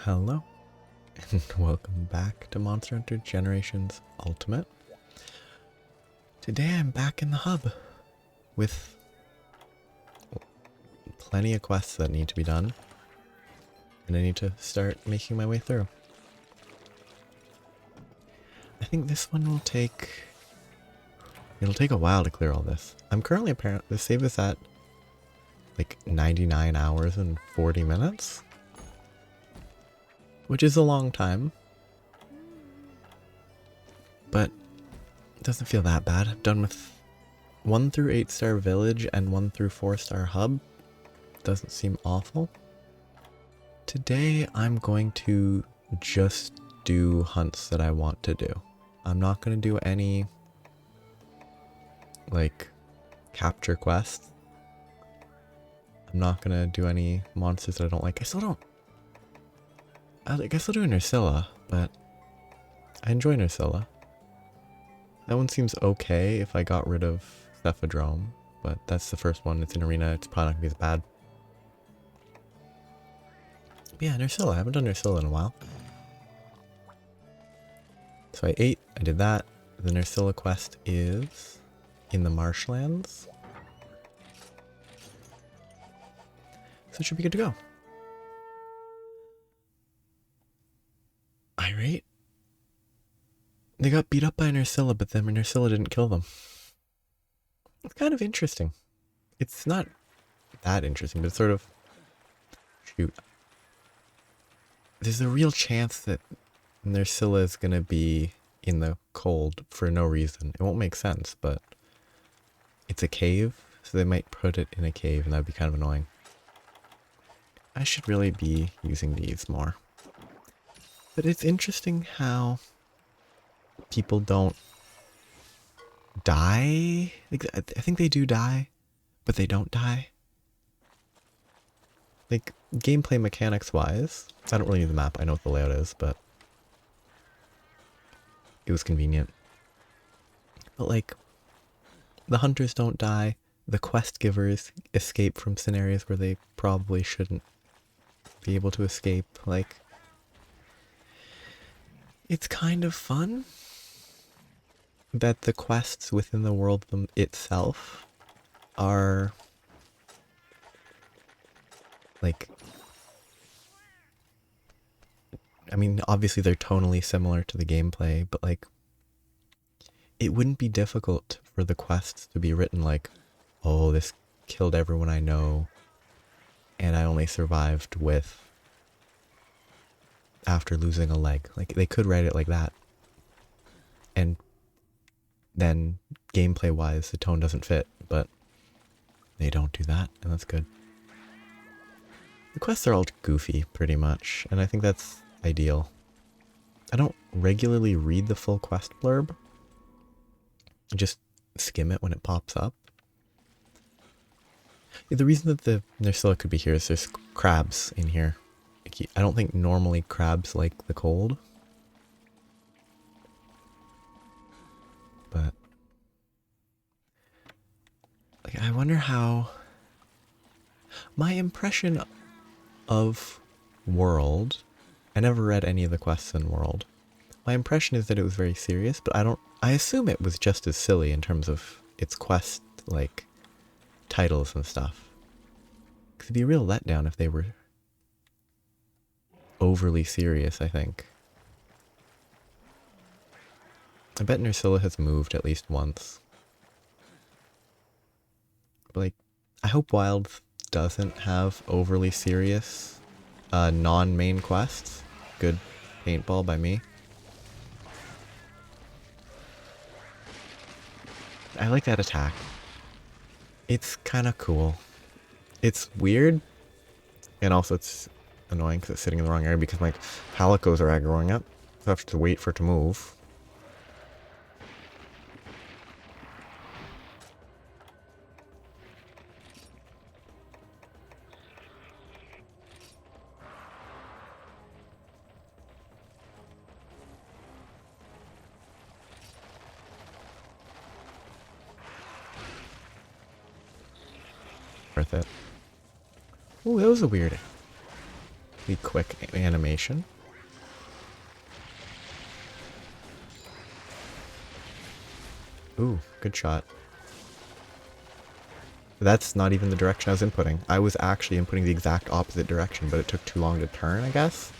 Hello, and welcome back to Monster Hunter Generations Ultimate. Today I'm back in the hub with plenty of quests that need to be done, and I need to start making my way through. I think this one will take... It'll take a while to clear all this. I'm currently the save is at like 99 hours and 40 minutes, which is a long time, but it doesn't feel that bad. I'm done with 1 through 8 star village and 1 through 4 star hub. Doesn't seem awful. Today I'm going to just do hunts that I want to do. I'm not going to do any like capture quests. I'm not going to do any monsters that I don't like. I guess I'll do Nerscylla, but I enjoy Nerscylla. That one seems okay if I got rid of Cephadrome, but that's the first one. It's in arena. It's probably not going to be as bad. But yeah, Nerscylla. I haven't done Nerscylla in a while. So I did that. The Nerscylla quest is in the marshlands. So it should be good to go. Irate? They got beat up by Nerscylla, but then Nerscylla didn't kill them. It's kind of interesting. It's not that interesting, but it's sort of... Shoot. There's a real chance that Nerscylla is going to be in the cold for no reason. It won't make sense, but it's a cave, so they might put it in a cave, and that would be kind of annoying. I should really be using these more. But it's interesting how people don't die. I think they do die, but they don't die. Like, gameplay mechanics wise, I don't really need the map, I know what the layout is, but it was convenient. But like, the hunters don't die, the quest givers escape from scenarios where they probably shouldn't be able to escape. Like, it's kind of fun that the quests within the world itself are like, I mean, obviously they're tonally similar to the gameplay, but like, it wouldn't be difficult for the quests to be written like, oh, this killed everyone I know, and I only survived with after losing a leg. Like, they could write it like that. And then gameplay wise, the tone doesn't fit, but they don't do that, and that's good. The quests are all goofy, pretty much, and I think that's ideal. I don't regularly read the full quest blurb. I just skim it when it pops up. The reason that the Nerscylla could be here is there's crabs in here. I don't think normally crabs like the cold. But like, I wonder how... My impression of World... I never read any of the quests in World. My impression is that it was very serious, but I assume it was just as silly in terms of its quest, like, titles and stuff. Because it'd be a real letdown if they were overly serious, I think. I bet Nerscylla has moved at least once. But like, I hope Wild doesn't have overly serious non-main quests. Good paintball by me. I like that attack. It's kind of cool. It's weird, and also it's annoying because it's sitting in the wrong area because my palicos are aggroing up. So I have to wait for it to move. Worth it. Ooh, that was a weird... the quick animation. Ooh, good shot. That's not even the direction I was inputting. I was actually inputting the exact opposite direction, but it took too long to turn, I guess.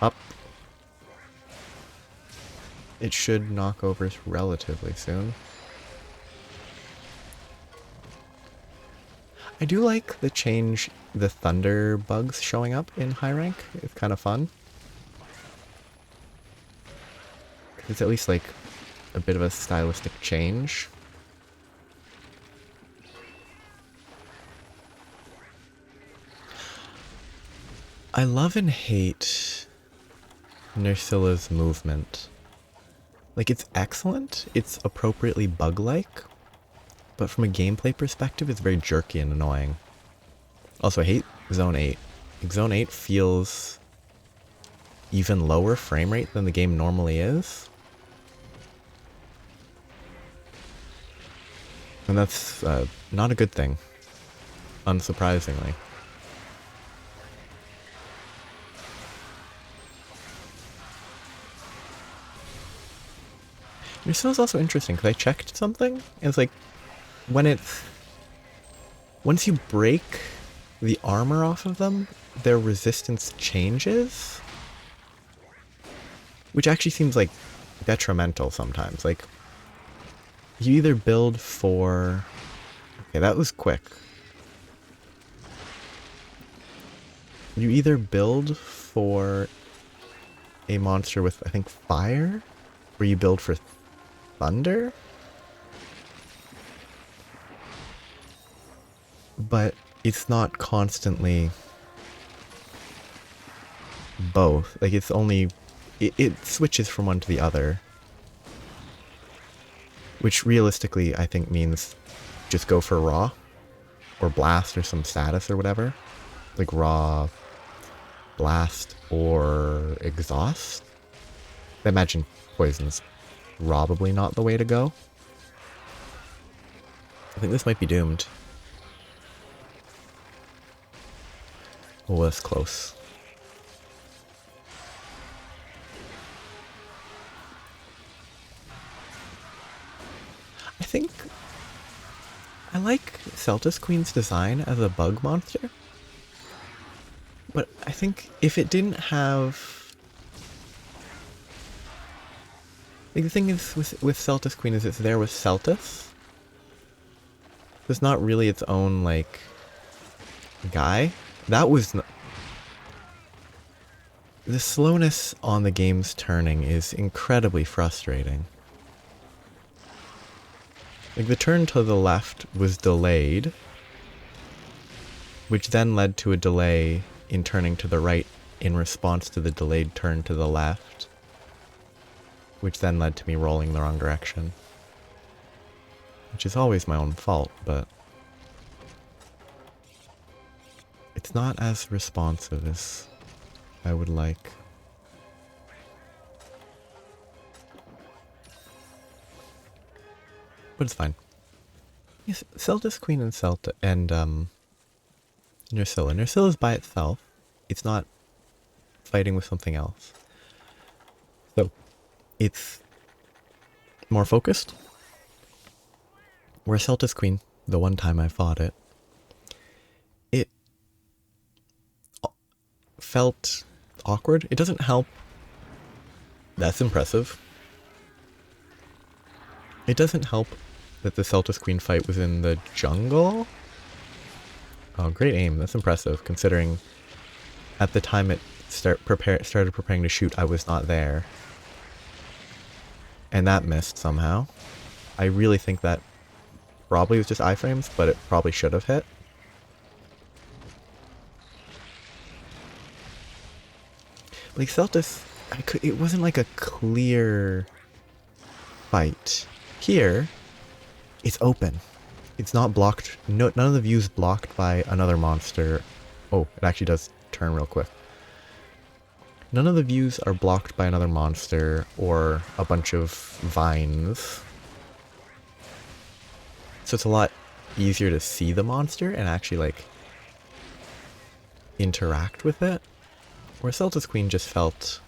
Up. It should knock over relatively soon. I do like the change, the thunder bugs showing up in high rank. It's kind of fun. It's at least like a bit of a stylistic change. I love and hate Nersilla's movement. Like, it's excellent, it's appropriately bug-like, but from a gameplay perspective, it's very jerky and annoying. Also, I hate Zone 8. Like, Zone 8 feels even lower frame rate than the game normally is. And that's not a good thing, unsurprisingly. Nersilla's also interesting, because I checked something, and it's like, once you break the armor off of them, their resistance changes. Which actually seems like detrimental sometimes. Like, you either build for... Okay, that was quick. You either build for a monster with, I think, fire, or you build for thunder? But it's not constantly both. Like, it's only... It switches from one to the other. Which realistically, I think, means just go for raw. Or blast or some status or whatever. Like raw, blast, or exhaust. I imagine poison's probably not the way to go. I think this might be doomed. Oh, that's close. I think I like Seltas Queen's design as a bug monster. But I think if it didn't have... Like, the thing is with Seltas Queen is it's there with Seltas. It's not really its own, like, guy. That was... The slowness on the game's turning is incredibly frustrating. Like, the turn to the left was delayed, which then led to a delay in turning to the right in response to the delayed turn to the left, which then led to me rolling the wrong direction. Which is always my own fault, but it's not as responsive as I would like. But it's fine. Yes, Seltas Queen and Nersilla. Nersilla's by itself. It's not fighting with something else. So, it's more focused. Where Seltas Queen, the one time I fought it, it felt awkward. It doesn't help. That's impressive. It doesn't help that the Seltas Queen fight was in the jungle. Oh, great aim. That's impressive, considering at the time it started preparing to shoot, I was not there. And that missed somehow. I really think that probably was just iframes, but it probably should have hit. Like, Seltas, it wasn't like a clear fight. Here, it's open. It's not blocked. No, none of the views blocked by another monster. Oh, it actually does turn real quick. None of the views are blocked by another monster or a bunch of vines. So it's a lot easier to see the monster and actually, like, interact with it. Where Seltas Queen just felt...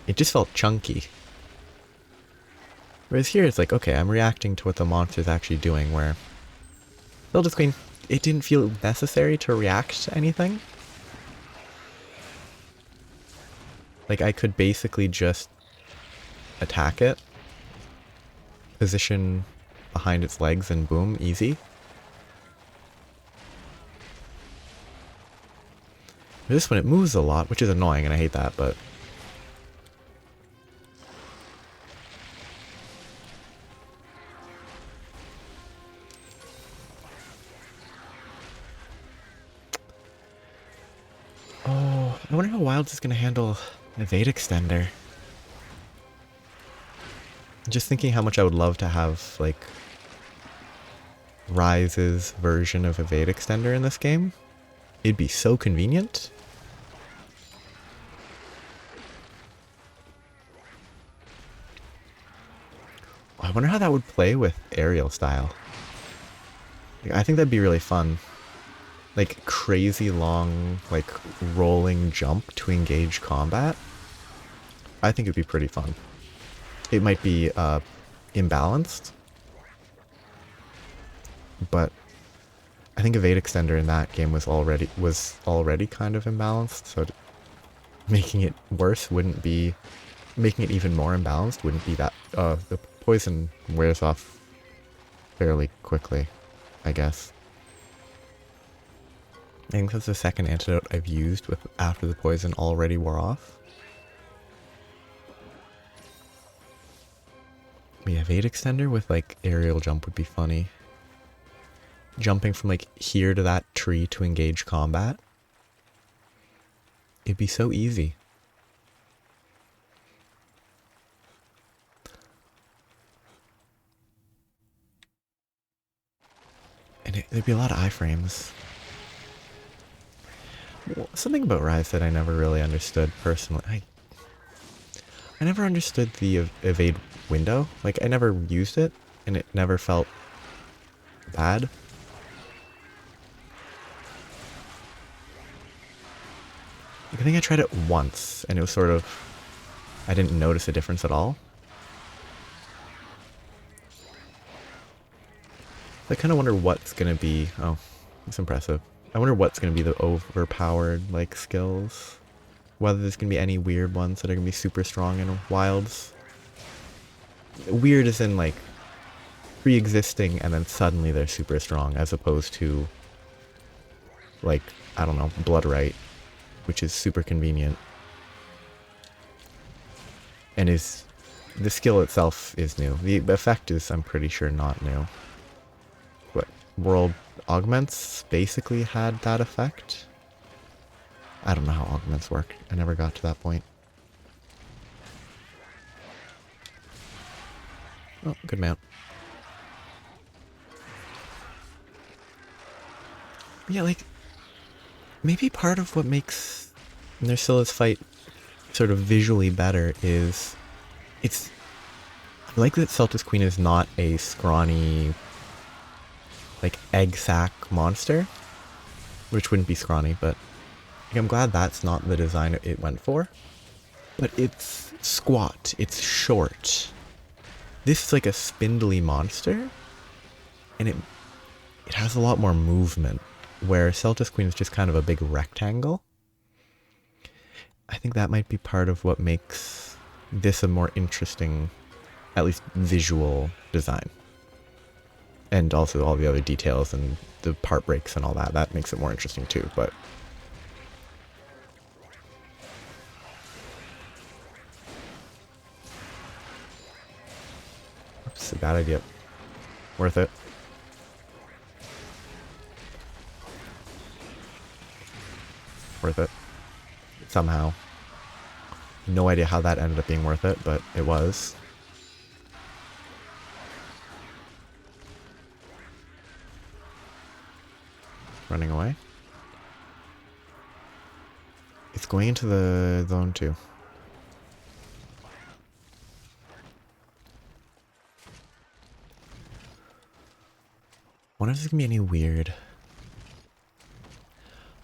It just felt chunky. Whereas here it's like, okay, I'm reacting to what the monster's actually doing, where Seltas Queen, it didn't feel necessary to react to anything. Like, I could basically just attack it, position behind its legs, and boom, easy. This one, it moves a lot, which is annoying, and I hate that, but... Oh, I wonder how Wilds is going to handle Evade Extender. Just thinking how much I would love to have, like, Ryze's version of Evade Extender in this game. It'd be so convenient. I wonder how that would play with aerial style. Like, I think that'd be really fun. Like, crazy long, like, rolling jump to engage combat. I think it'd be pretty fun. It might be imbalanced, but I think Evade Extender in that game was already kind of imbalanced, so making it worse wouldn't be... Making it even more imbalanced wouldn't be that... the poison wears off fairly quickly, I guess. I think that's the second antidote I've used with after the poison already wore off. But yeah, Evade Extender with like aerial jump would be funny. Jumping from like here to that tree to engage combat. It'd be so easy. And there'd be a lot of iframes. Well, something about Ryze that I never really understood personally. I never understood the evade window. Like, I never used it, and it never felt bad. I think I tried it once, and it was sort of... I didn't notice a difference at all. I kind of wonder what's going to be... Oh, it's impressive. I wonder what's going to be the overpowered, like, skills. Whether there's going to be any weird ones that are going to be super strong in Wilds. Weird as in, like, pre-existing and then suddenly they're super strong, as opposed to, like, I don't know, Bloodright, which is super convenient. And is... The skill itself is new. The effect is, I'm pretty sure, not new. But World Augments basically had that effect. I don't know how augments work. I never got to that point. Oh, good mount. Yeah, like, maybe part of what makes Nersilla's fight sort of visually better is it's... I like that Seltas Queen is not a scrawny, like, egg sack monster. Which wouldn't be scrawny, but... I'm glad that's not the design it went for. But it's squat. It's short. This is like a spindly monster. And it has a lot more movement. Where Seltas Queen is just kind of a big rectangle. I think that might be part of what makes this a more interesting, at least visual design. And also all the other details and the part breaks and all that. That makes it more interesting too, but... It's a bad idea. Worth it. Worth it. Somehow. No idea how that ended up being worth it, but it was. Running away. It's going into the zone too. wonder if there's gonna be any weird...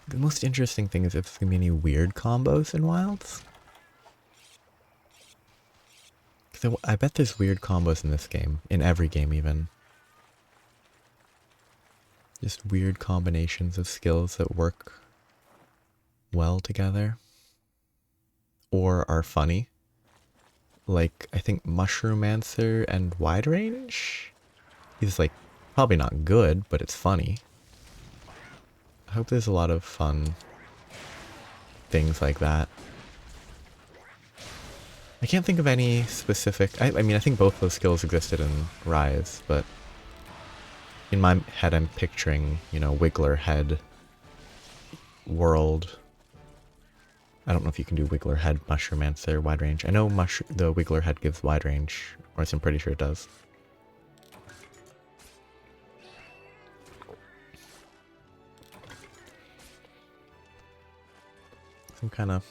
The most interesting thing is if there's gonna be any weird combos in Wilds. Because I bet there's weird combos in this game. In every game, even. Just weird combinations of skills that work well together. Or are funny. Like, I think Mushromancer and Wide Range? He's like, probably not good, but it's funny. I hope there's a lot of fun things like that. I can't think of any specific... I mean, I think both those skills existed in Rise, but... In my head, I'm picturing, you know, Wiggler Head world. I don't know if you can do Wiggler Head, Mushromancer, Wide Range. I know the Wiggler Head gives Wide Range, or I'm pretty sure it does. Some kind of...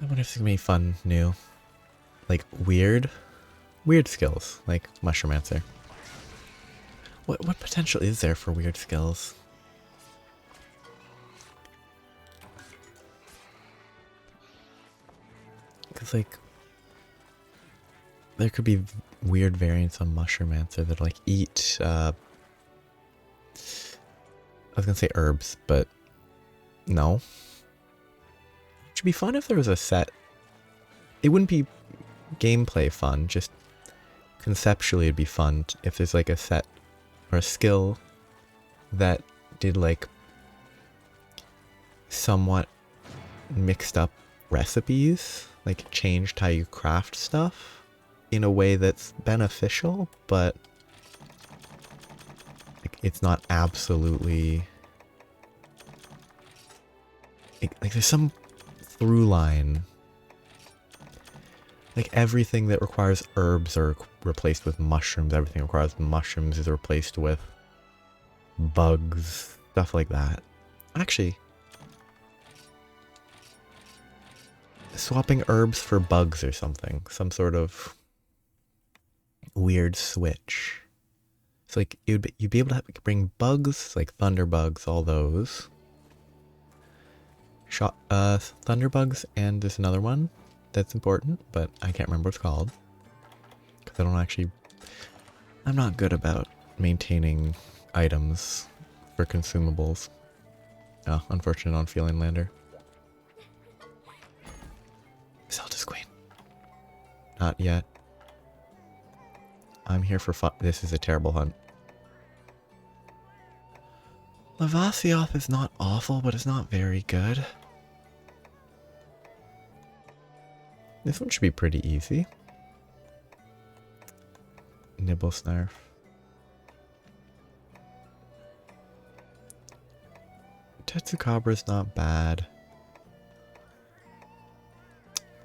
I wonder if there's gonna be fun, new, like weird skills, like Mushromancer. What potential is there for weird skills? Because, like, there could be weird variants on Mushromancer that, like, eat, I was gonna say herbs, but no. It should be fun if there was a set. It wouldn't be gameplay fun, just conceptually it'd be fun if there's, like, a set or a skill that did, like, somewhat mixed up recipes, like changed how you craft stuff in a way that's beneficial, but like, it's not absolutely... Like there's some through line. Like everything that requires herbs are replaced with mushrooms, everything that requires mushrooms is replaced with bugs, stuff like that. Actually, swapping herbs for bugs or something. Some sort of weird switch. So like you'd be able to bring bugs, like thunderbugs, all those. Thunderbugs, and there's another one that's important, but I can't remember what it's called. Because I'm not good about maintaining items for consumables. Oh, unfortunate on Feline Lander. Zelda's Queen. Not yet. I'm here for fun. This is a terrible hunt. Lavasioth is not awful, but it's not very good. This one should be pretty easy. Nibblesnarf. Tetsukabra's not bad.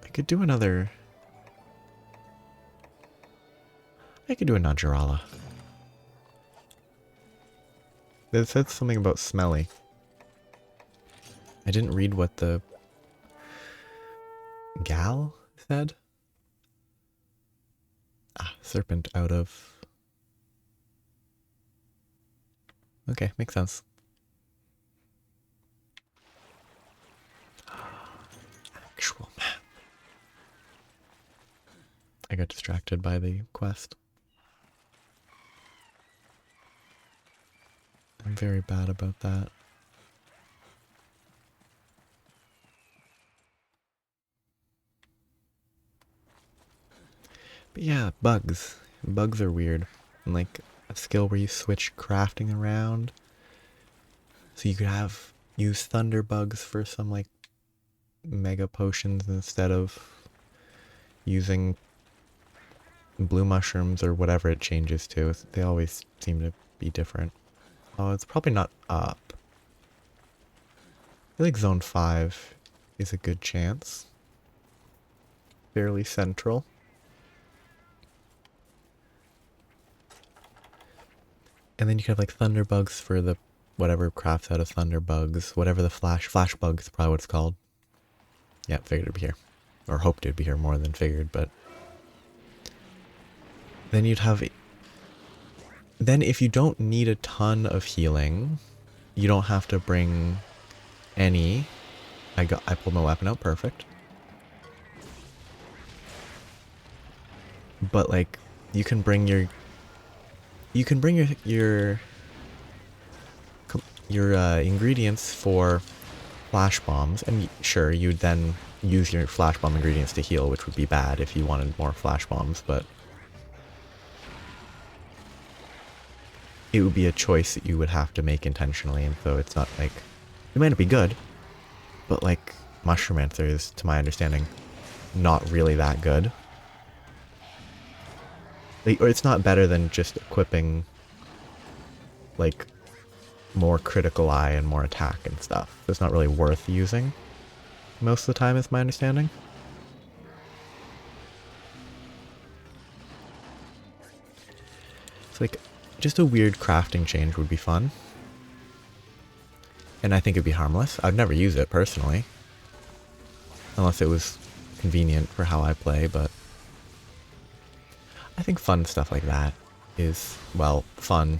I could do another... I could do a Najarala. It said something about smelly. I didn't read what the... Gal said? Ah, serpent out of... Okay, makes sense. Actual map. I got distracted by the quest. I'm very bad about that. But yeah, bugs. Bugs are weird. And like a skill where you switch crafting around. So you could use thunder bugs for some like mega potions instead of using blue mushrooms or whatever it changes to. They always seem to be different. Oh, it's probably not up. I feel like Zone 5 is a good chance. Fairly central. And then you could have like thunderbugs for the whatever crafts out of thunderbugs, whatever the flash bug is probably what it's called. Yeah, figured it'd be here. Or hoped it'd be here more than figured, but then you'd have Then if you don't need a ton of healing, you don't have to bring any. I pulled my weapon out, perfect. But like, you can bring your ingredients for flash bombs, and sure, you'd then use your flash bomb ingredients to heal, which would be bad if you wanted more flash bombs, but it would be a choice that you would have to make intentionally, and so it's not like, it might not be good, but like, Mushromancer is, to my understanding, not really that good. Like, or it's not better than just equipping, like, more critical eye and more attack and stuff. It's not really worth using most of the time, is my understanding. It's like, just a weird crafting change would be fun. And I think it'd be harmless. I'd never use it personally. Unless it was convenient for how I play, but I think fun stuff like that is, well, fun.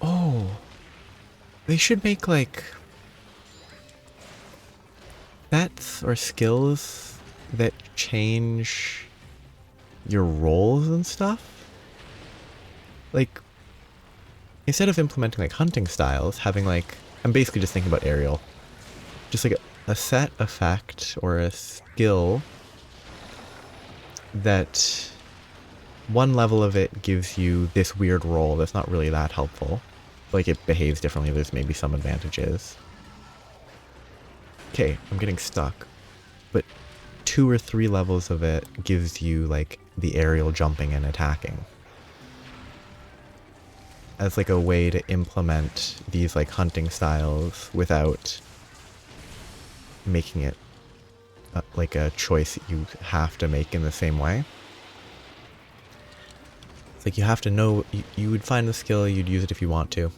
Oh, they should make like stats or skills that change your roles and stuff. Like, instead of implementing like hunting styles, having like, I'm basically just thinking about aerial. Just like a set effect or a skill that one level of it gives you this weird role that's not really that helpful. Like it behaves differently, there's maybe some advantages. Okay, I'm getting stuck. But 2 or 3 levels of it gives you like the aerial jumping and attacking. As like a way to implement these like hunting styles without making it like a choice that you have to make in the same way. It's like you have to know, you would find the skill, you'd use it if you want to.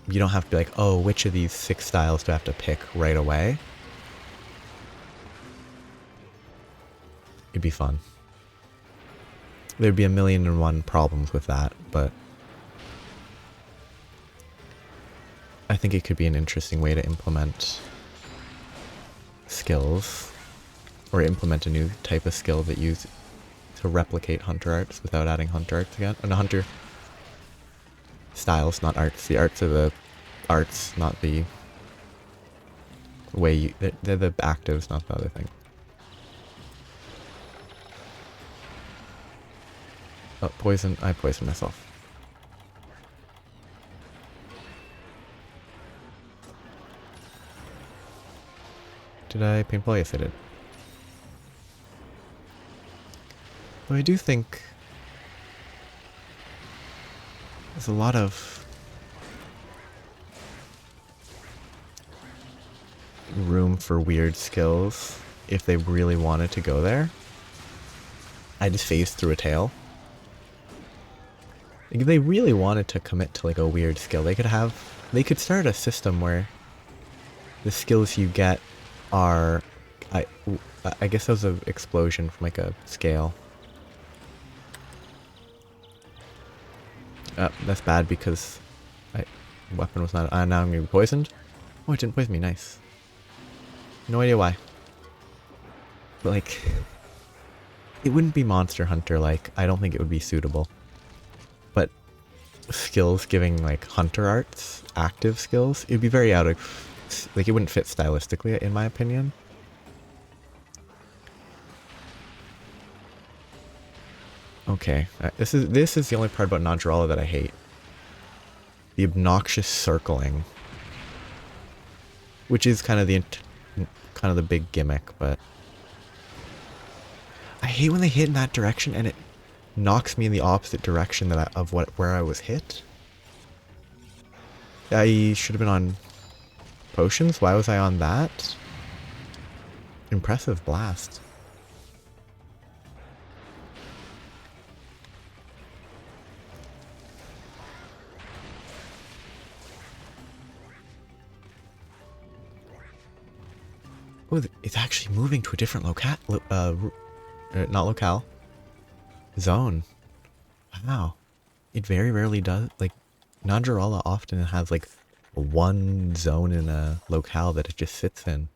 You don't have to be like, oh, which of these 6 styles do I have to pick right away? It'd be fun. There'd be 1,000,001 problems with that, but I think it could be an interesting way to implement skills, or implement a new type of skill that you to replicate hunter arts without adding hunter arts again. And hunter styles, not arts. The arts are the arts, not the way you... They're the actives, not the other thing. Oh, poison. I poisoned myself. Did I paintball? Yes, I did. But I do think there's a lot of room for weird skills if they really wanted to go there. I just phased through a tail. Like, if they really wanted to commit to like a weird skill, they could start a system where the skills you get are, I guess that was an explosion from like a scale. That's bad because weapon was not, now I'm gonna be poisoned. Oh, it didn't poison me, nice. No idea why. But like, it wouldn't be Monster Hunter, like, I don't think it would be suitable. But skills giving like hunter arts, active skills, it'd be very out of, like, it wouldn't fit stylistically in my opinion. Okay, this is the only part about Najarala that I hate. The obnoxious circling, which is kind of the big gimmick, but I hate when they hit in that direction and it knocks me in the opposite direction where I was hit. I should have been on potions. Why was I on that? Impressive blast. Oh, it's actually moving to a different not locale. Zone. Wow. It very rarely does. Like, Najarala often has, like, one zone in a locale that it just sits in.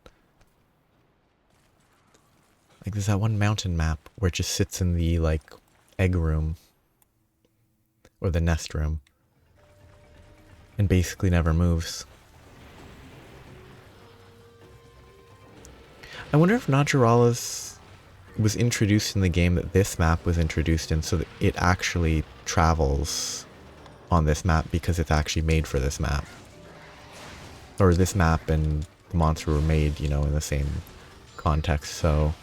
Like, there's that one mountain map where it just sits in the, like, egg room. Or the nest room. And basically never moves. I wonder if Najarala's was introduced in the game that this map was introduced in, so that it actually travels on this map because it's actually made for this map. Or this map and the monster were made, you know, in the same context, so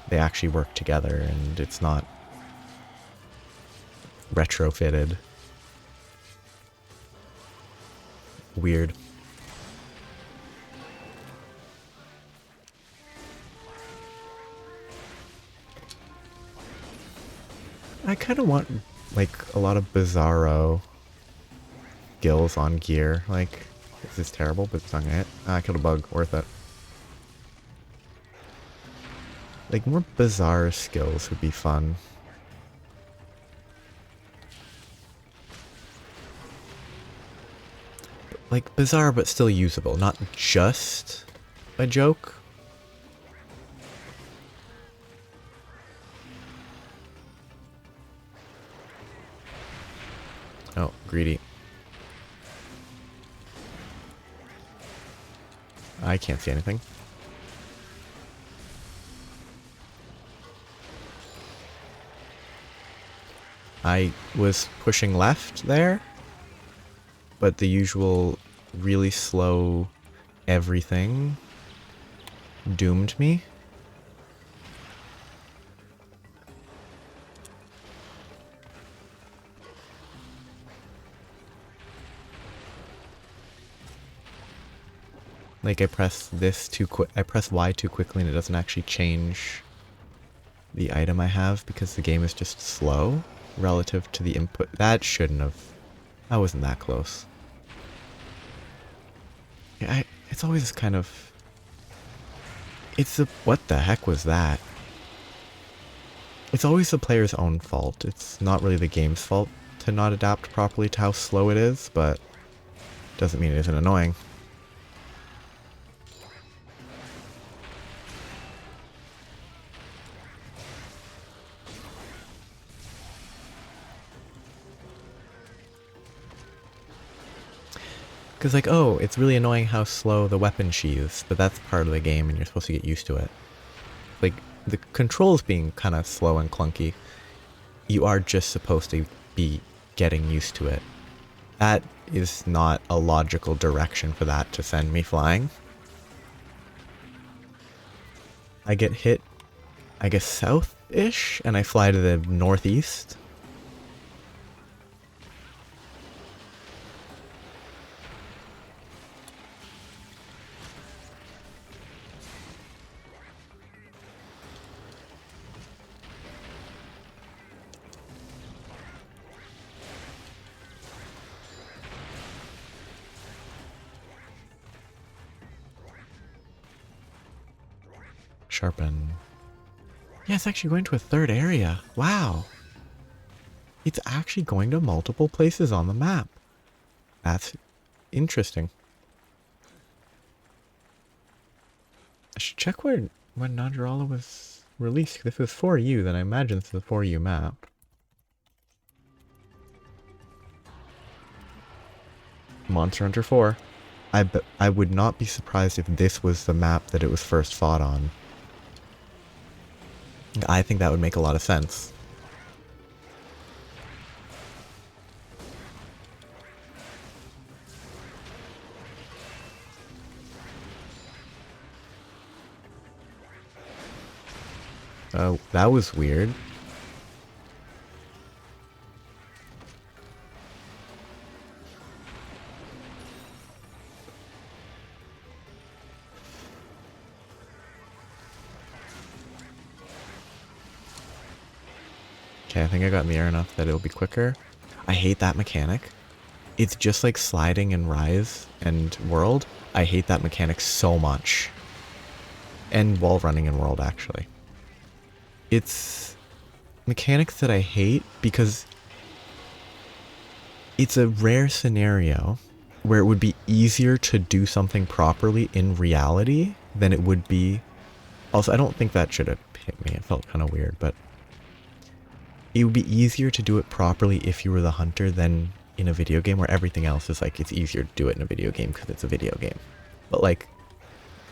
they actually work together and it's not retrofitted. Weird. I kind of want, like, a lot of Bizarro skills on gear. Like, this is terrible, but it's not gonna hit. Ah, I killed a bug. Worth it. Like, more bizarre skills would be fun. Like, bizarre but still usable. Not just a joke. Oh, greedy. I can't see anything. I was pushing left there, but the usual really slow everything doomed me. Like, I press this too quick. I press Y too quickly and it doesn't actually change the item I have because the game is just slow relative to the input. That shouldn't have. That wasn't that close. Yeah, it's always kind of. It's the. What the heck was that? It's always the player's own fault. It's not really the game's fault to not adapt properly to how slow it is, but doesn't mean it isn't annoying. Because, like, oh, it's really annoying how slow the weapon sheathes, but that's part of the game and you're supposed to get used to it. Like, the controls being kind of slow and clunky, you are just supposed to be getting used to it. That is not a logical direction for that to send me flying. I get hit, I guess, south-ish, and I fly to the northeast. Sharpen. Yeah, it's actually going to a third area. Wow. It's actually going to multiple places on the map. That's interesting. I should check when Najarala was released. If it was 4U, then I imagine it's the 4U map. Monster Hunter 4. I would not be surprised if this was the map that it was first fought on. I think that would make a lot of sense. Oh, that was weird. Okay, I think I got in the air enough that it'll be quicker. I hate that mechanic. It's just like sliding in Rise and World. I hate that mechanic so much. and wall running in World, actually. It's mechanics that I hate because it's a rare scenario where it would be easier to do something properly in reality than it would be. Also, I don't think that should have hit me. It felt kind of weird, but it would be easier to do it properly if you were the hunter than in a video game where everything else is like, it's easier to do it in a video game because it's a video game. But like,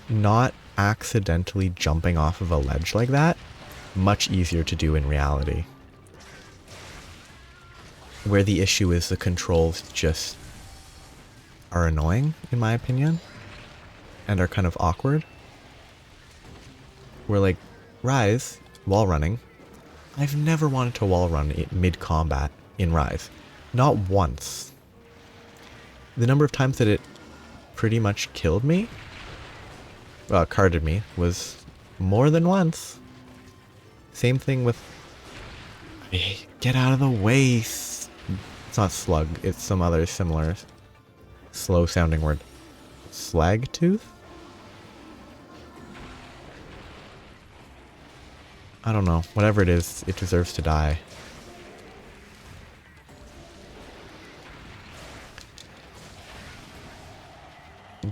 not accidentally jumping off of a ledge like that, much easier to do in reality. Where the issue is the controls just are annoying, in my opinion, and are kind of awkward. Where like, Rise, wall running, I've never wanted to wall run mid-combat in Rise. Not once. The number of times that it pretty much killed me, carded me, was more than once. Same thing with... Get out of the way! It's not slug, it's some other similar slow sounding word. Slagtooth? I don't know. Whatever it is, it deserves to die.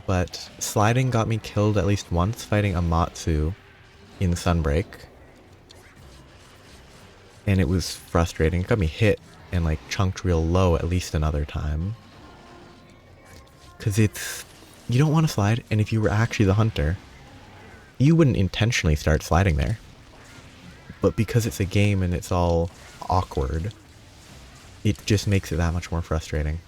But sliding got me killed at least once fighting Amatsu in Sunbreak. And it was frustrating. It got me hit and like chunked real low at least another time. Because it's... You don't want to slide, and if you were actually the hunter, you wouldn't intentionally start sliding there. But because it's a game and it's all awkward, it just makes it that much more frustrating.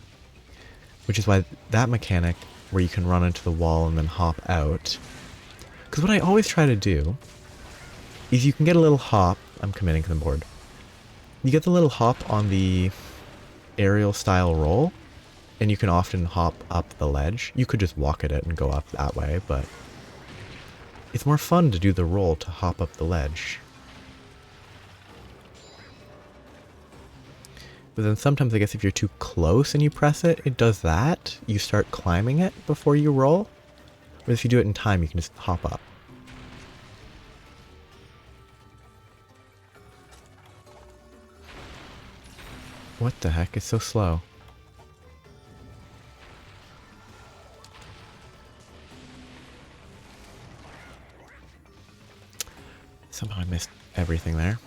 Which is why that mechanic where you can run into the wall and then hop out. Because what I always try to do is you can get a little hop. I'm committing to the board. You get the little hop on the aerial style roll, and you can often hop up the ledge. You could just walk at it and go up that way, but it's more fun to do the roll to hop up the ledge. But then sometimes I guess if you're too close and you press it, it does that. You start climbing it before you roll. But if you do it in time, you can just hop up. What the heck? It's so slow. Somehow I missed everything there.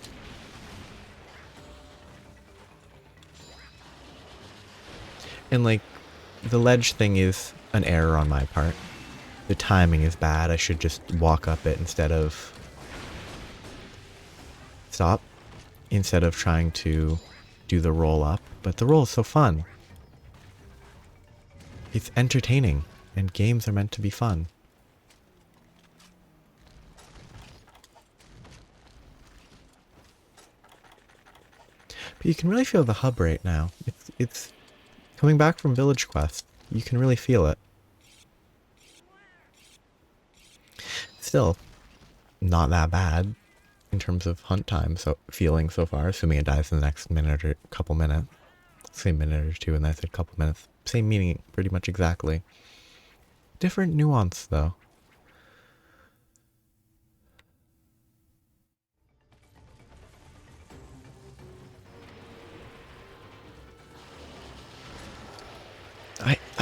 And like, the ledge thing is an error on my part. The timing is bad. I should just walk up it instead of... Stop. Instead of trying to do the roll up. But the roll is so fun. It's entertaining. And games are meant to be fun. But you can really feel the hub rate now. It's coming back from Village Quest. You can really feel it. Still, not that bad in terms of hunt time, so feeling so far, assuming it dies in the next minute or couple minutes. Say minute or two, and then I said couple minutes. Same meaning, pretty much exactly. Different nuance, though.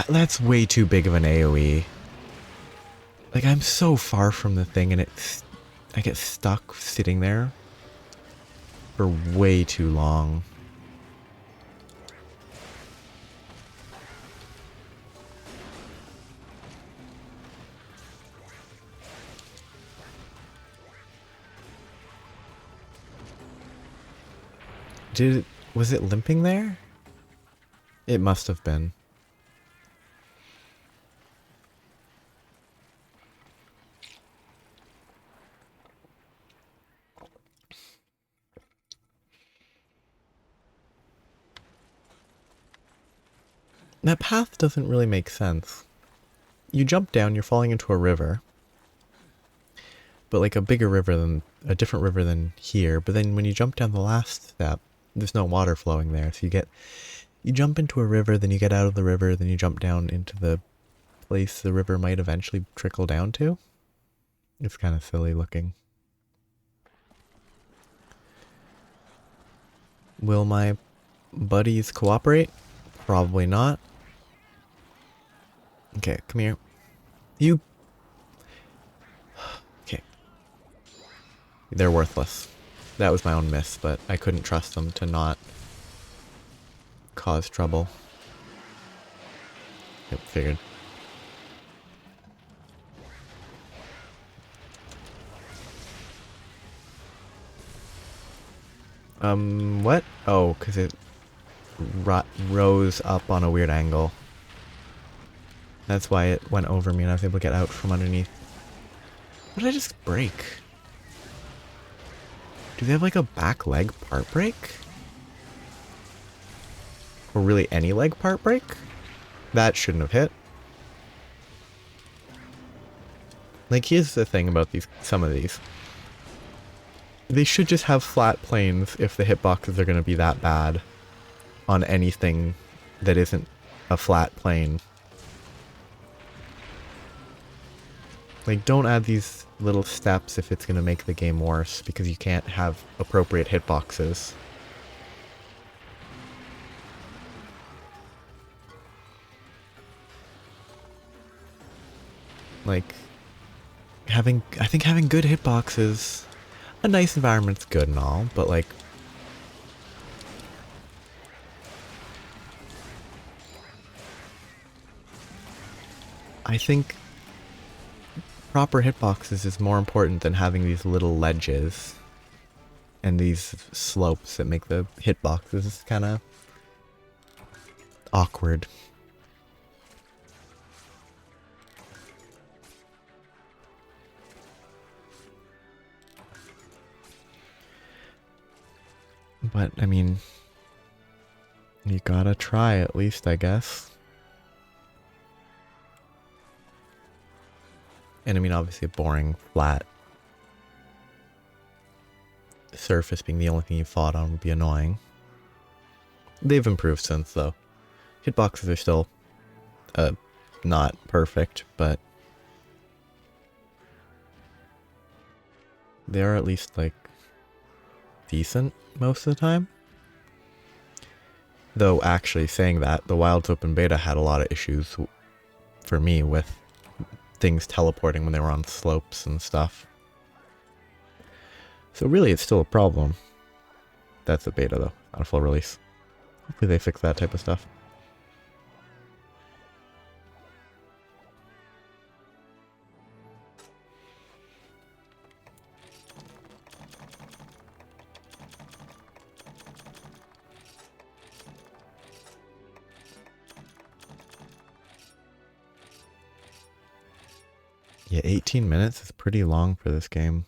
That's way too big of an AoE. Like, I'm so far from the thing and I get stuck sitting there for way too long. Was it limping there? It must have been. That path doesn't really make sense. You jump down, you're falling into a river. But like a bigger river than, a different river than here. But then when you jump down the last step, there's no water flowing there. So you jump into a river, then you get out of the river, then you jump down into the place the river might eventually trickle down to. It's kind of silly looking. Will my buddies cooperate? Probably not. Okay, come here. You... Okay. They're worthless. That was my own miss, but I couldn't trust them to not cause trouble. Yep, figured. What? Oh, because it rose up on a weird angle. That's why it went over me and I was able to get out from underneath. What did I just break? Do they have like a back leg part break? Or really any leg part break? That shouldn't have hit. Like, here's the thing about some of these. They should just have flat planes if the hitboxes are going to be that bad on anything that isn't a flat plane. Like, don't add these little steps if it's going to make the game worse, because you can't have appropriate hitboxes. Like, I think having good hitboxes, a nice environment's good and all, but like, I think proper hitboxes is more important than having these little ledges and these slopes that make the hitboxes kind of awkward. But, I mean, you gotta try at least, I guess. And I mean, obviously a boring, flat surface being the only thing you fought on would be annoying. They've improved since, though. Hitboxes are still, not perfect, but they are at least, like, decent most of the time. Though, actually, saying that, the Wilds Open Beta had a lot of issues for me with things teleporting when they were on slopes and stuff. So really, it's still a problem. That's a beta, though, not a full release. Hopefully they fix that type of stuff. Yeah, 18 minutes is pretty long for this game.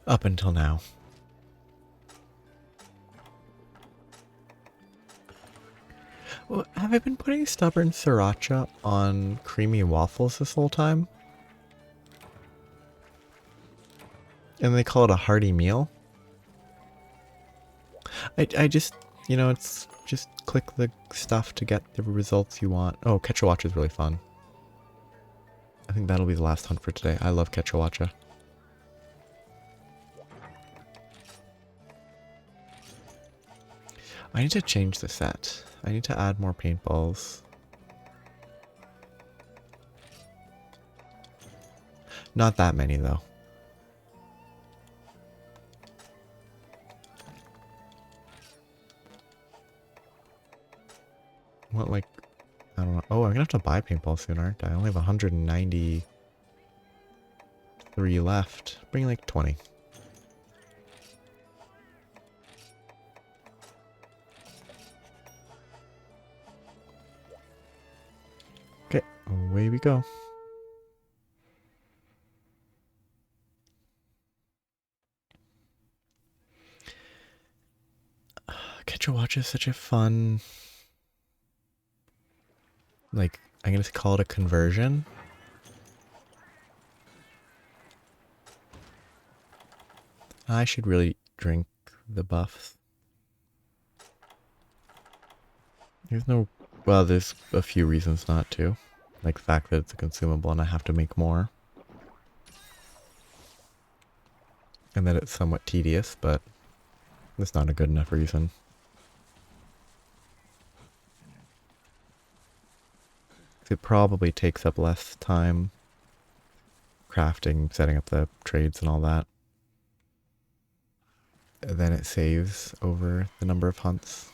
Up until now. Well, have I been putting stubborn sriracha on creamy waffles this whole time? And they call it a hearty meal? I just, you know, it's just click the stuff to get the results you want. Oh, Ketchawacha is really fun. I think that'll be the last hunt for today. I love Ketchawacha. I need to change the set. I need to add more paintballs. Not that many, though. What, like, I don't know. Oh, I'm gonna have to buy paintballs soon, aren't I? I only have 193 left. Bring like 20. Okay, away we go. Ketchawacha is such a fun... Like, I'm gonna call it a conversion. I should really drink the buffs. There's no... Well, there's a few reasons not to. Like the fact that it's a consumable and I have to make more. And that it's somewhat tedious, but it's not a good enough reason. It probably takes up less time crafting, setting up the trades and all that. Then it saves over the number of hunts.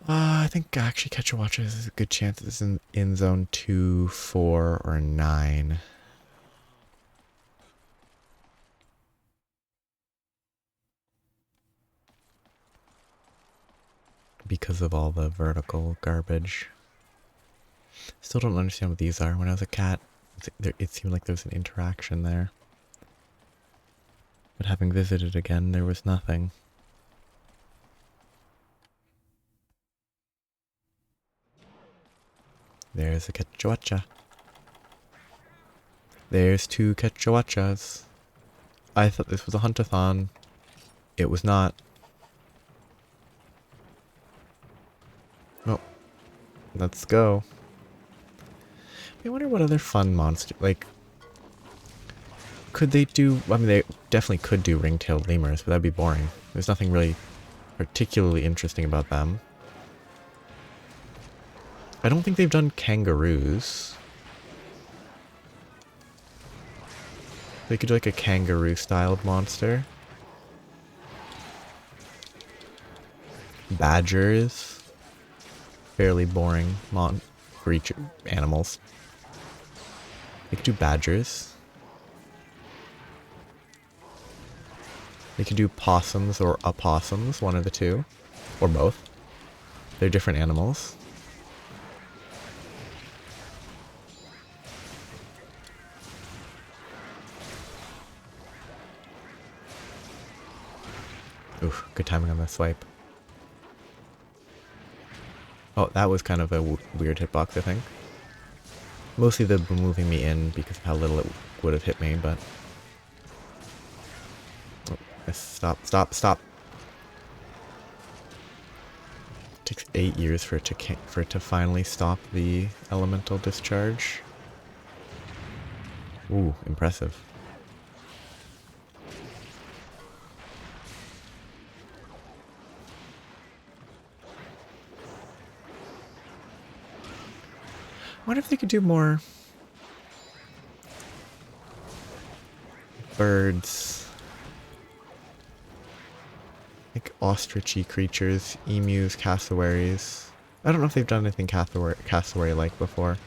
I think actually Ketchawatcha is a good chance it's in zone 2, 4, or 9. Because of all the vertical garbage. Still don't understand what these are. When I was a cat, it seemed like there was an interaction there. But having visited again, there was nothing. There's a Ketchawatcha. There's 2 Ketchawatchas. I thought this was a huntathon. It was not. Oh. Let's go. I wonder what other fun monster, like, could they do, I mean, they definitely could do ring-tailed lemurs, but that'd be boring. There's nothing really particularly interesting about them. I don't think they've done kangaroos. They could do like a kangaroo-styled monster. Badgers. Fairly boring creature animals. They could do badgers. They could do possums or opossums, one of the two. Or both. They're different animals. Oof, good timing on the swipe. Oh, that was kind of a weird hitbox, I think. Mostly the moving me in because of how little it would have hit me, but... Oh, stop, stop, stop! It takes 8 years for it to finally stop the elemental discharge. Ooh, impressive. I wonder if they could do more birds. Like ostrichy creatures, emus, cassowaries. I don't know if they've done anything cassowary-like before.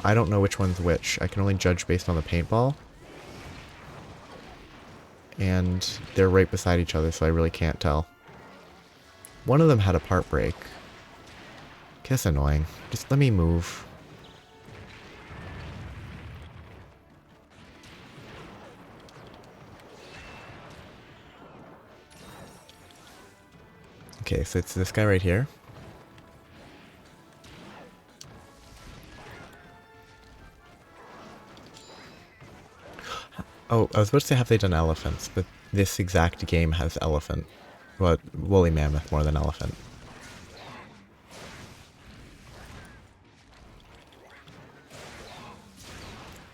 I don't know which one's which. I can only judge based on the paintball. And they're right beside each other, so I really can't tell. One of them had a part break. That's annoying. Just let me move. Okay, so it's this guy right here. Oh, I was about to say have they done elephants, but this exact game has elephant. Well, woolly mammoth more than elephant.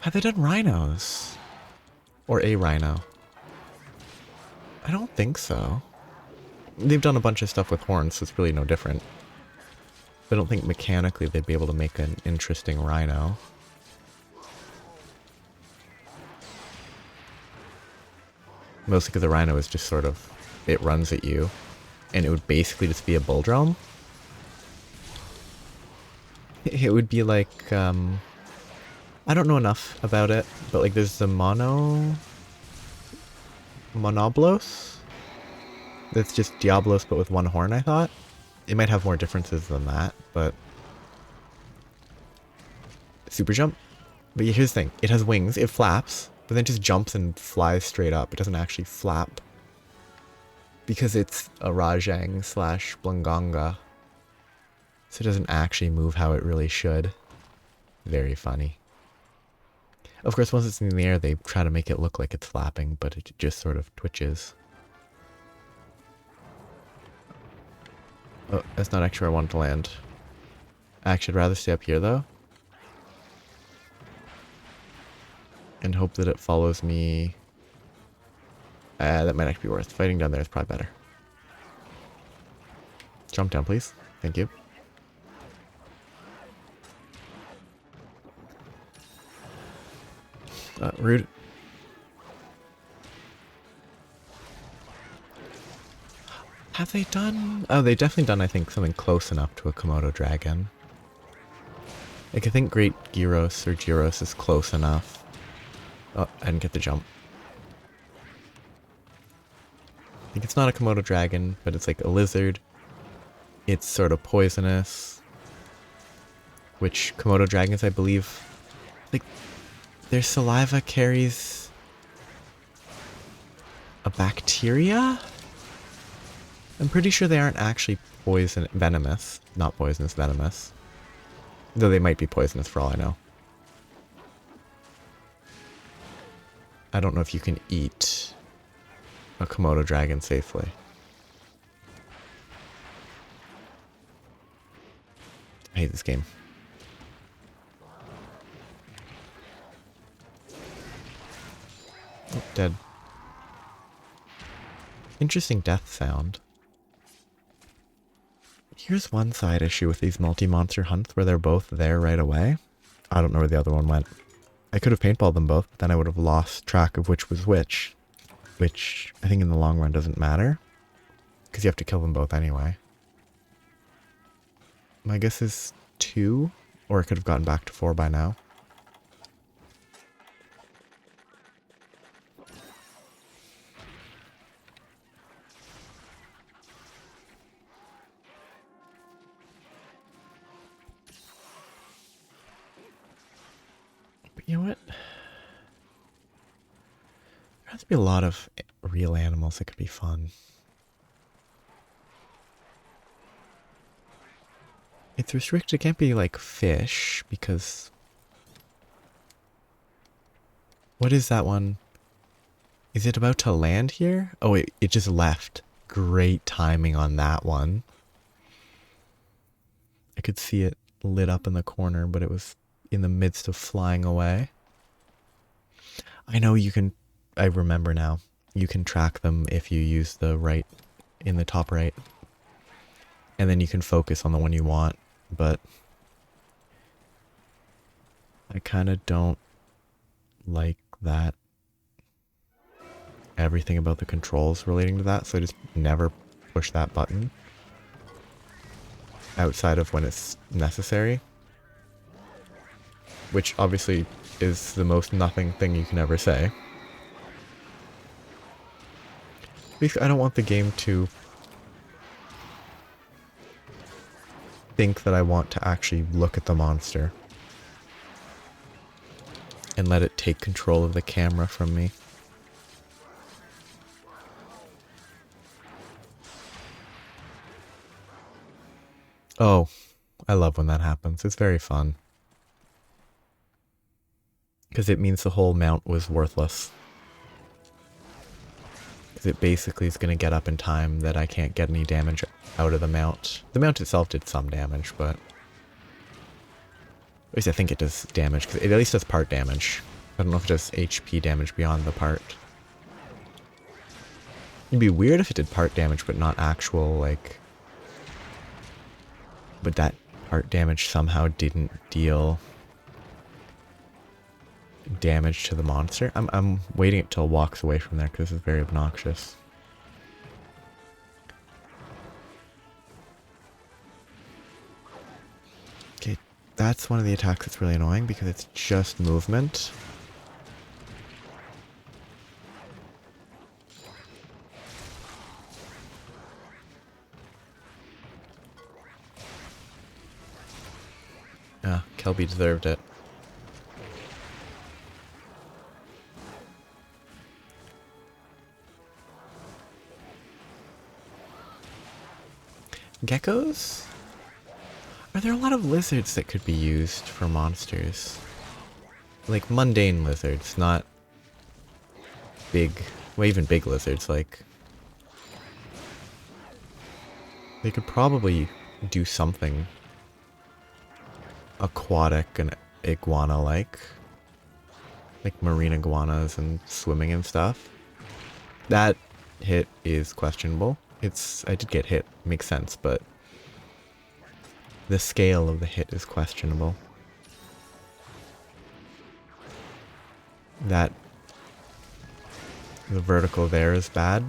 Have they done rhinos? Or a rhino? I don't think so. They've done a bunch of stuff with horns, so it's really no different. I don't think mechanically they'd be able to make an interesting rhino. Mostly because the rhino is just sort of, it runs at you. And it would basically just be a bull drum. It would be like, I don't know enough about it, but like there's the Monoblos? That's just Diablos but with one horn, I thought. It might have more differences than that, but... Super jump? But here's the thing, it has wings, it flaps, but then it just jumps and flies straight up. It doesn't actually flap. Because it's a Rajang / Blanganga. So it doesn't actually move how it really should. Very funny. Of course, once it's in the air, they try to make it look like it's flapping, but it just sort of twitches. Oh, that's not actually where I wanted to land. Actually, I'd rather stay up here, though. And hope that it follows me. That might actually be worth. Fighting down there is probably better. Jump down, please. Thank you. Rude. Have they done... Oh, they've definitely done, I think, something close enough to a Komodo dragon. Like, I think Great Gyros or Gyros is close enough. Oh, I didn't get the jump. Like, it's not a Komodo dragon, but it's like a lizard. It's sort of poisonous. Which Komodo dragons, I believe... Like, their saliva carries... a bacteria? I'm pretty sure they aren't actually venomous. Not poisonous, venomous. Though they might be poisonous for all I know. I don't know if you can eat a Komodo dragon safely. I hate this game. Oh, dead. Interesting death sound. Here's one side issue with these multi-monster hunts where they're both there right away. I don't know where the other one went. I could have paintballed them both, but then I would have lost track of which was which. Which I think in the long run doesn't matter. Because you have to kill them both anyway. My guess is 2, or I could have gotten back to 4 by now. But you know what? There has to be a lot of real animals that could be fun. It's restricted. It can't be like fish because... What is that one? Is it about to land here? Oh, it just left. Great timing on that one. I could see it lit up in the corner, but it was in the midst of flying away. I know you can... I remember now. You can track them if you use the right... in the top right. And then you can focus on the one you want, but... I kind of don't like that. Everything about the controls relating to that, so I just never push that button. Outside of when it's necessary. Which obviously is the most nothing thing you can ever say. Basically, I don't want the game to think that I want to actually look at the monster. And let it take control of the camera from me. Oh, I love when that happens. It's very fun. Because it means the whole mount was worthless. Because it basically is going to get up in time that I can't get any damage out of the mount. The mount itself did some damage, but... At least I think it does damage, because it at least does part damage. I don't know if it does HP damage beyond the part. It'd be weird if it did part damage, but not actual, like... But that part damage somehow didn't deal damage to the monster. I'm waiting until it walks away from there, because this is very obnoxious. Okay, that's one of the attacks that's really annoying, because it's just movement. Ah, Kelby deserved it. Geckos? Are there a lot of lizards that could be used for monsters? Like mundane lizards, not big, well even big lizards, like... They could probably do something aquatic and iguana-like. Like marine iguanas and swimming and stuff. That hit is questionable. I did get hit, makes sense, but the scale of the hit is questionable. The vertical there is bad.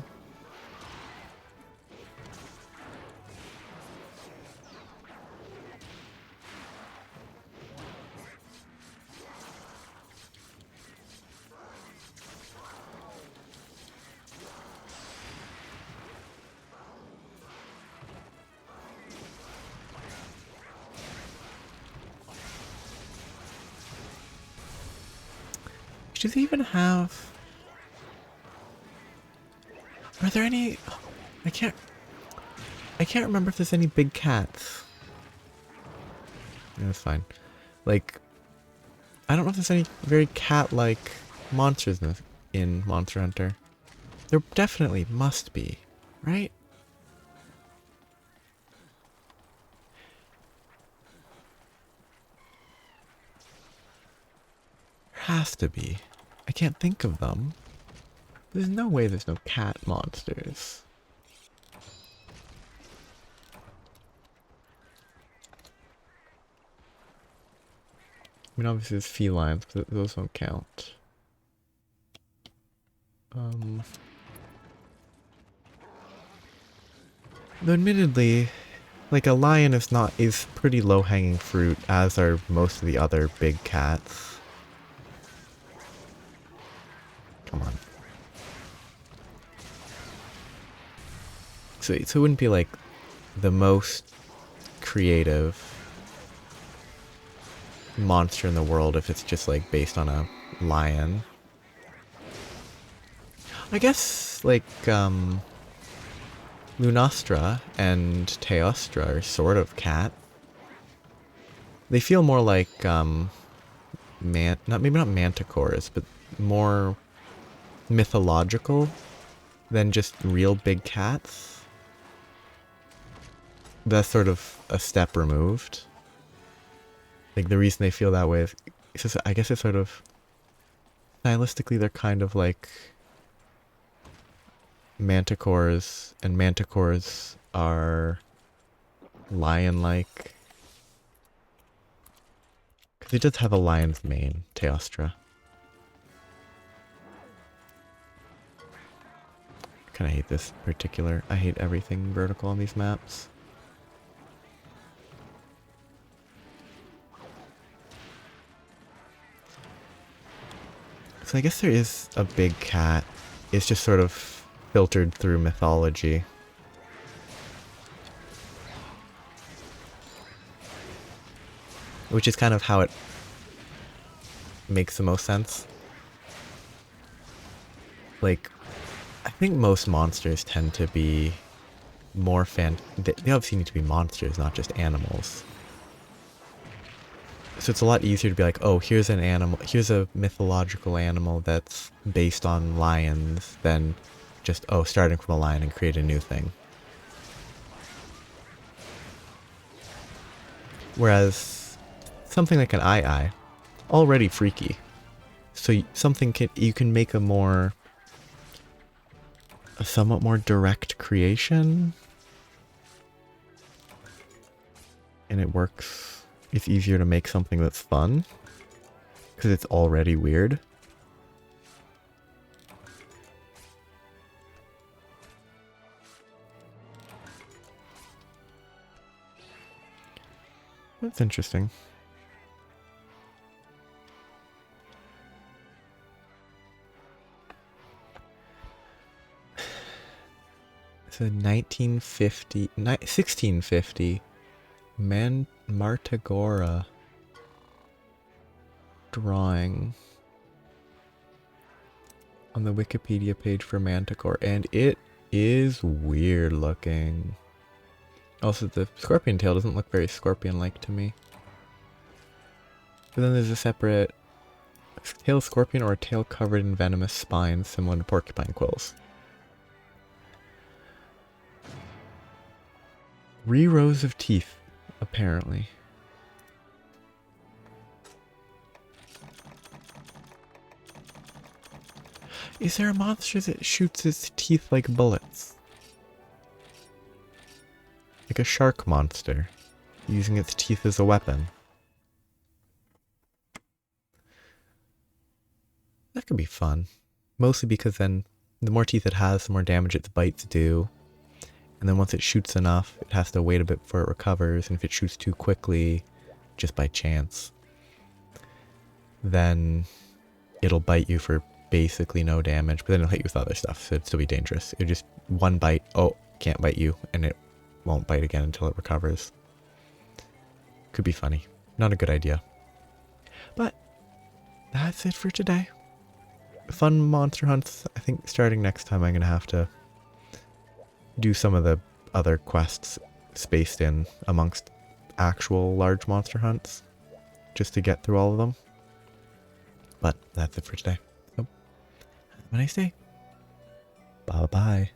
Do they even have... Are there any... I can't remember if there's any big cats. Yeah, that's fine. Like, I don't know if there's any very cat-like monsters in Monster Hunter. There definitely must be, right? There has to be. I can't think of them. There's no way there's no cat monsters. I mean, obviously there's felines, but those don't count. Though admittedly, like a lion is pretty low-hanging fruit, as are most of the other big cats. Come on. So it wouldn't be like the most creative monster in the world if it's just like based on a lion. I guess like Lunastra and Teostra are sort of cat. They feel more like maybe not manticores, but more mythological than just real big cats. That's sort of a step removed. Like the reason they feel that way is just, I guess it's sort of stylistically they're kind of like manticores, and manticores are lion-like. Because it does have a lion's mane, Teostra. I kind of hate this particular. I hate everything vertical on these maps. So I guess there is a big cat. It's just sort of filtered through mythology. Which is kind of how it makes the most sense. Like, I think most monsters tend to be more they obviously need to be monsters, not just animals. So it's a lot easier to be like, oh, here's an animal, here's a mythological animal that's based on lions, than just, oh, starting from a lion and create a new thing. Whereas something like an Ai, already freaky. So you can make a somewhat more direct creation. And it works. It's easier to make something that's fun, because it's already weird. That's interesting. So 1650, Martagora drawing on the Wikipedia page for Manticore, and it is weird looking. Also, the scorpion tail doesn't look very scorpion-like to me. But then there's a separate tail scorpion or a tail covered in venomous spines similar to porcupine quills. Rows of teeth, apparently. Is there a monster that shoots its teeth like bullets? Like a shark monster, using its teeth as a weapon. That could be fun. Mostly because then the more teeth it has, the more damage its bites do. And then once it shoots enough, it has to wait a bit before it recovers. And if it shoots too quickly, just by chance, then it'll bite you for basically no damage. But then it'll hit you with other stuff, so it'd still be dangerous. It'll just one bite, oh, can't bite you, and it won't bite again until it recovers. Could be funny. Not a good idea. But that's it for today. Fun monster hunts. I think starting next time I'm going to have to do some of the other quests spaced in amongst actual large monster hunts just to get through all of them. But that's it for today. So, have a nice day. Bye-bye.